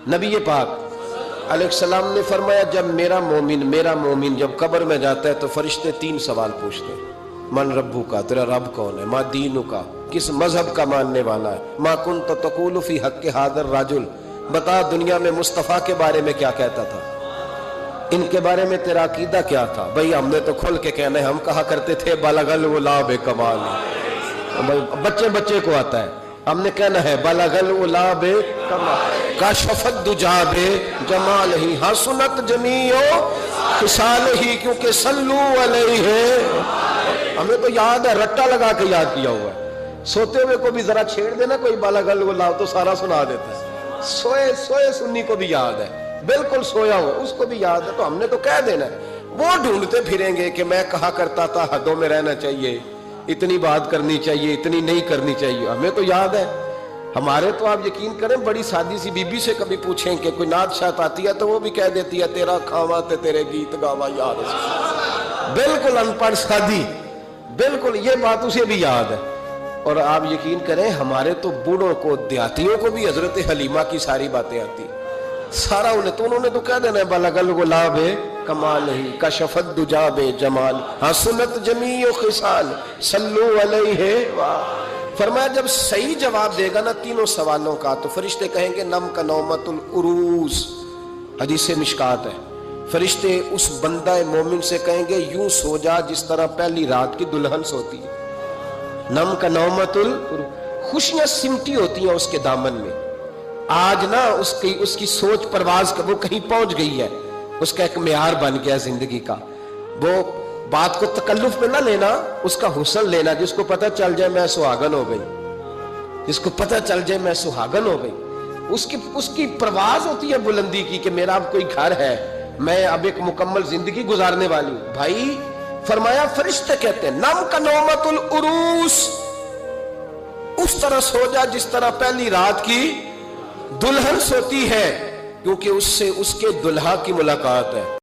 نبی پاک علیہ السلام نے فرمایا جب میرا مومن جب قبر میں جاتا ہے تو فرشتے 3 سوال پوچھتے ہیں۔ من ربو کا، تیرا رب کون ہے؟ ما دینو کا، کس مذہب کا ماننے والا ہے؟ ما کنت تقول فی حق ھذا الرجل، بتا دنیا میں مصطفیٰ کے بارے میں کیا کہتا تھا، ان کے بارے میں تیرا عقیدہ کیا تھا؟ بھئی ہم نے تو کھل کے کہنا ہے، ہم کہا کرتے تھے بلغ العلا بکمال، بچے کو آتا ہے، ہم نے کہنا ہے بلغ العلا بکمال، کشف الدجی بجمالہ، حسنت جمیع خصالہ، کیونکہ صلو علیہ، ہمیں تو یاد ہے، رٹا لگا کے یاد کیا ہوا ہے۔ سوتے ہوئے کو بھی ذرا چھیڑ دینا کوئی بلغ العلا تو سارا سنا دیتا ہے، سوئے سنی کو بھی یاد ہے، بالکل سویا ہو اس کو بھی یاد ہے، تو ہم نے تو کہہ دینا ہے۔ وہ ڈھونڈتے پھریں گے کہ میں کہا کرتا تھا حدوں میں رہنا چاہیے، اتنی بات کرنی چاہیے، اتنی نہیں کرنی چاہیے، ہمیں تو یاد ہے۔ ہمارے تو آپ یقین کریں بڑی سادی سی بی بی سے کبھی پوچھیں کہ کوئی نعت شاعت آتی ہے تو وہ بھی کہہ دیتی ہے تیرا کھاواں تے تیرے گیت گاواں یا رسول اللہ، بالکل ان پڑھ سادی، بالکل یہ بات اسے بھی یاد ہے۔ اور آپ یقین کریں ہمارے تو بوڑھوں کو، دیہاتیوں کو بھی حضرت حلیمہ کی ساری باتیں آتی، سارا انہوں نے تو کہہ دینا ہے بلغ العلا بکمالہ، کشف الدجی بجمال، حسنت جمیع خصال، صلو علیہ وآلہ۔ فرمایا جب صحیح جواب دے گا نا تینوں سوالوں کا تو فرشتے کہیں گے نم کا نومت العروس، حدیث مشکات ہے، فرشتے اس بندہ مومن سے کہیں گے یوں سو جا جس طرح پہلی رات کی دلہن سوتی ہے، نم کا نومت العروس، خوشیاں سمٹی ہوتی ہیں اس کے دامن میں۔ آج نا اس کی سوچ پرواز کا وہ کہیں پہنچ گئی ہے، اس کا ایک معیار بن گیا زندگی کا، وہ بات کو تکلف میں نہ لینا، اس کا حسن لینا، جس کو پتہ چل جائے میں سہاگن ہو گئی، جس کو پتہ چل جائے میں سہاگن ہو گئی، اس کی پرواز ہوتی ہے بلندی کی کہ میرا اب کوئی گھر ہے، میں اب ایک مکمل زندگی گزارنے والی ہوں۔ بھائی فرمایا فرشتے کہتے ہیں نم کا نومت العروس، اس طرح سو جا جس طرح پہلی رات کی دلہن سوتی ہے، کیونکہ اس سے اس کے دلہا کی ملاقات ہے۔